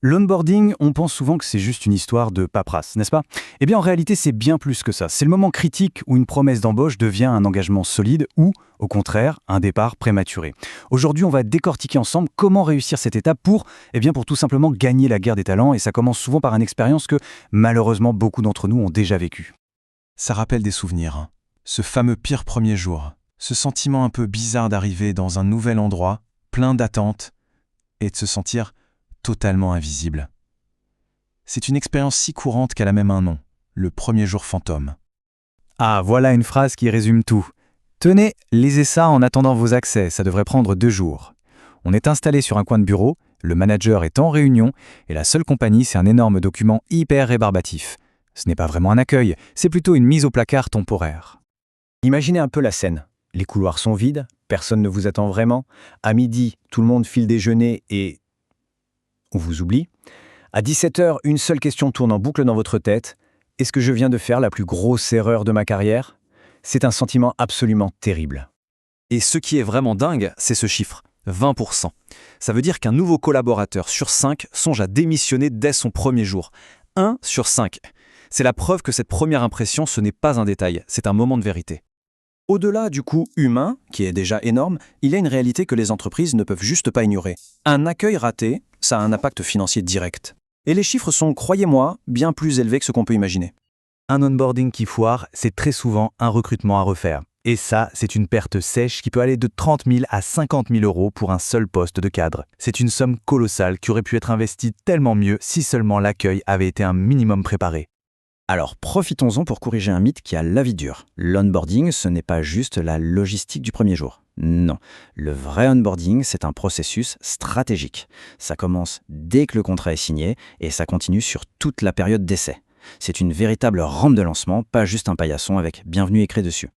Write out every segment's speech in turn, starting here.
L'onboarding, on pense souvent que c'est juste une histoire de paperasse, n'est-ce pas? Eh bien, en réalité, c'est bien plus que ça. C'est le moment critique où une promesse d'embauche devient un engagement solide ou, au contraire, un départ prématuré. Aujourd'hui, on va décortiquer ensemble comment réussir cette étape pour tout simplement gagner la guerre des talents, et ça commence souvent par une expérience que, malheureusement, beaucoup d'entre nous ont déjà vécue. Ça rappelle des souvenirs, hein. Ce fameux pire premier jour, ce sentiment un peu bizarre d'arriver dans un nouvel endroit, plein d'attentes, et de se sentir totalement invisible. C'est une expérience si courante qu'elle a même un nom, le premier jour fantôme. Ah, voilà une phrase qui résume tout. Tenez, lisez ça en attendant vos accès, ça devrait prendre 2 jours. On est installé sur un coin de bureau, le manager est en réunion, et la seule compagnie, c'est un énorme document hyper rébarbatif. Ce n'est pas vraiment un accueil, c'est plutôt une mise au placard temporaire. Imaginez un peu la scène. Les couloirs sont vides, personne ne vous attend vraiment. À midi, tout le monde file déjeuner et on vous oublie. À 17h, une seule question tourne en boucle dans votre tête. Est-ce que je viens de faire la plus grosse erreur de ma carrière? C'est un sentiment absolument terrible. Et ce qui est vraiment dingue, c'est ce chiffre, 20%. Ça veut dire qu'un nouveau collaborateur sur 5 songe à démissionner dès son premier jour. 1 sur 5. C'est la preuve que cette première impression, ce n'est pas un détail, c'est un moment de vérité. Au-delà du coût humain, qui est déjà énorme, il y a une réalité que les entreprises ne peuvent juste pas ignorer. Un accueil raté, ça a un impact financier direct. Et les chiffres sont, croyez-moi, bien plus élevés que ce qu'on peut imaginer. Un onboarding qui foire, c'est très souvent un recrutement à refaire. Et ça, c'est une perte sèche qui peut aller de 30 000 à 50 000 euros pour un seul poste de cadre. C'est une somme colossale qui aurait pu être investie tellement mieux si seulement l'accueil avait été un minimum préparé. Alors profitons-en pour corriger un mythe qui a la vie dure. L'onboarding, ce n'est pas juste la logistique du premier jour. Non, le vrai onboarding, c'est un processus stratégique. Ça commence dès que le contrat est signé et ça continue sur toute la période d'essai. C'est une véritable rampe de lancement, pas juste un paillasson avec bienvenue écrit dessus.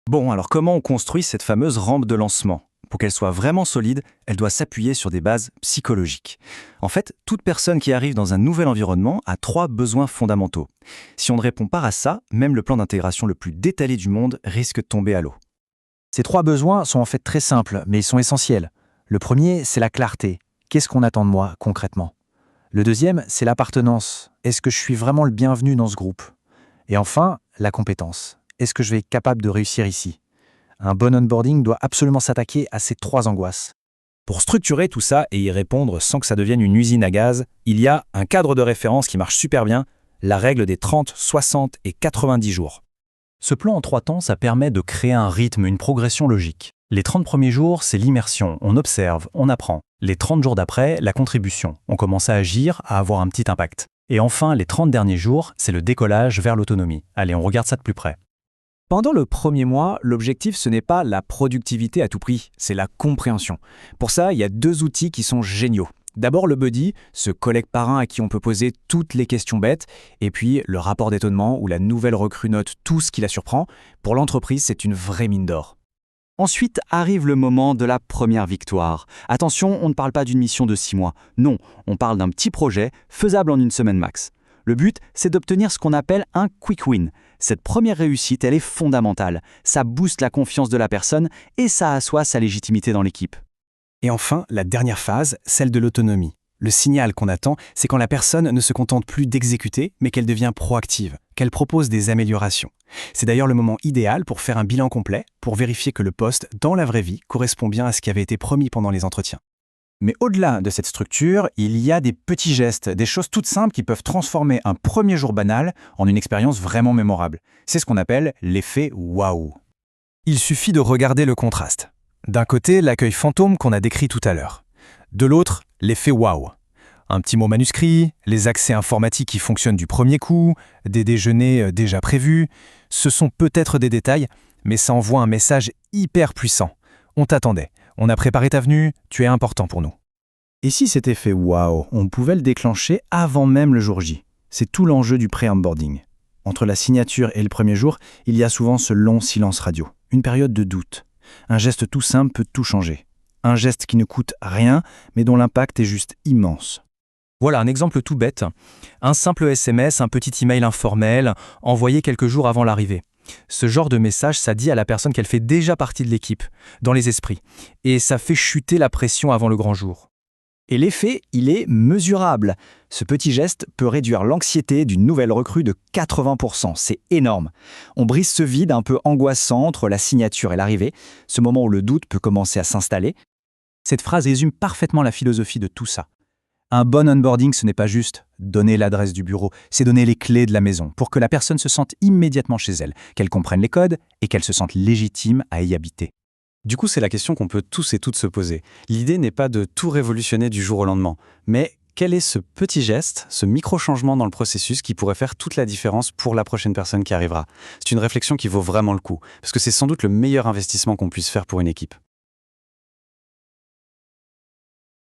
Bon, alors comment on construit cette fameuse rampe de lancement? Pour qu'elle soit vraiment solide, elle doit s'appuyer sur des bases psychologiques. En fait, toute personne qui arrive dans un nouvel environnement a 3 besoins fondamentaux. Si on ne répond pas à ça, même le plan d'intégration le plus détaillé du monde risque de tomber à l'eau. Ces 3 besoins sont en fait très simples, mais ils sont essentiels. Le premier, c'est la clarté. Qu'est-ce qu'on attend de moi, concrètement? Le deuxième, c'est l'appartenance. Est-ce que je suis vraiment le bienvenu dans ce groupe? Et enfin, la compétence. Est-ce que je vais être capable de réussir ici? Un bon onboarding doit absolument s'attaquer à ces 3 angoisses. Pour structurer tout ça et y répondre sans que ça devienne une usine à gaz, il y a un cadre de référence qui marche super bien, la règle des 30, 60 et 90 jours. Ce plan en 3 temps, ça permet de créer un rythme, une progression logique. Les 30 premiers jours, c'est l'immersion, on observe, on apprend. Les 30 jours d'après, la contribution, on commence à agir, à avoir un petit impact. Et enfin, les 30 derniers jours, c'est le décollage vers l'autonomie. Allez, on regarde ça de plus près. Pendant le premier mois, l'objectif, ce n'est pas la productivité à tout prix, c'est la compréhension. Pour ça, il y a 2 outils qui sont géniaux. D'abord le buddy, ce collègue parrain à qui on peut poser toutes les questions bêtes, et puis le rapport d'étonnement où la nouvelle recrue note tout ce qui la surprend. Pour l'entreprise, c'est une vraie mine d'or. Ensuite arrive le moment de la première victoire. Attention, on ne parle pas d'une mission de 6 mois. Non, on parle d'un petit projet faisable en 1 semaine max. Le but, c'est d'obtenir ce qu'on appelle un quick win. Cette première réussite, elle est fondamentale. Ça booste la confiance de la personne et ça assoit sa légitimité dans l'équipe. Et enfin, la dernière phase, celle de l'autonomie. Le signal qu'on attend, c'est quand la personne ne se contente plus d'exécuter, mais qu'elle devient proactive, qu'elle propose des améliorations. C'est d'ailleurs le moment idéal pour faire un bilan complet, pour vérifier que le poste, dans la vraie vie, correspond bien à ce qui avait été promis pendant les entretiens. Mais au-delà de cette structure, il y a des petits gestes, des choses toutes simples qui peuvent transformer un premier jour banal en une expérience vraiment mémorable. C'est ce qu'on appelle l'effet waouh. Il suffit de regarder le contraste. D'un côté, l'accueil fantôme qu'on a décrit tout à l'heure. De l'autre, l'effet waouh. Un petit mot manuscrit, les accès informatiques qui fonctionnent du premier coup, des déjeuners déjà prévus. Ce sont peut-être des détails, mais ça envoie un message hyper puissant. On t'attendait. On a préparé ta venue, tu es important pour nous. Et si cet effet waouh, on pouvait le déclencher avant même le jour J? C'est tout l'enjeu du pré-onboarding. Entre la signature et le premier jour, il y a souvent ce long silence radio, une période de doute. Un geste tout simple peut tout changer. Un geste qui ne coûte rien, mais dont l'impact est juste immense. Voilà un exemple tout bête. Un simple SMS, un petit email informel, envoyé quelques jours avant l'arrivée. Ce genre de message, ça dit à la personne qu'elle fait déjà partie de l'équipe, dans les esprits, et ça fait chuter la pression avant le grand jour. Et l'effet, il est mesurable. Ce petit geste peut réduire l'anxiété d'une nouvelle recrue de 80%. C'est énorme. On brise ce vide un peu angoissant entre la signature et l'arrivée, ce moment où le doute peut commencer à s'installer. Cette phrase résume parfaitement la philosophie de tout ça. Un bon onboarding, ce n'est pas juste donner l'adresse du bureau, c'est donner les clés de la maison pour que la personne se sente immédiatement chez elle, qu'elle comprenne les codes et qu'elle se sente légitime à y habiter. Du coup, c'est la question qu'on peut tous et toutes se poser. L'idée n'est pas de tout révolutionner du jour au lendemain, mais quel est ce petit geste, ce micro-changement dans le processus qui pourrait faire toute la différence pour la prochaine personne qui arrivera? C'est une réflexion qui vaut vraiment le coup, parce que c'est sans doute le meilleur investissement qu'on puisse faire pour une équipe.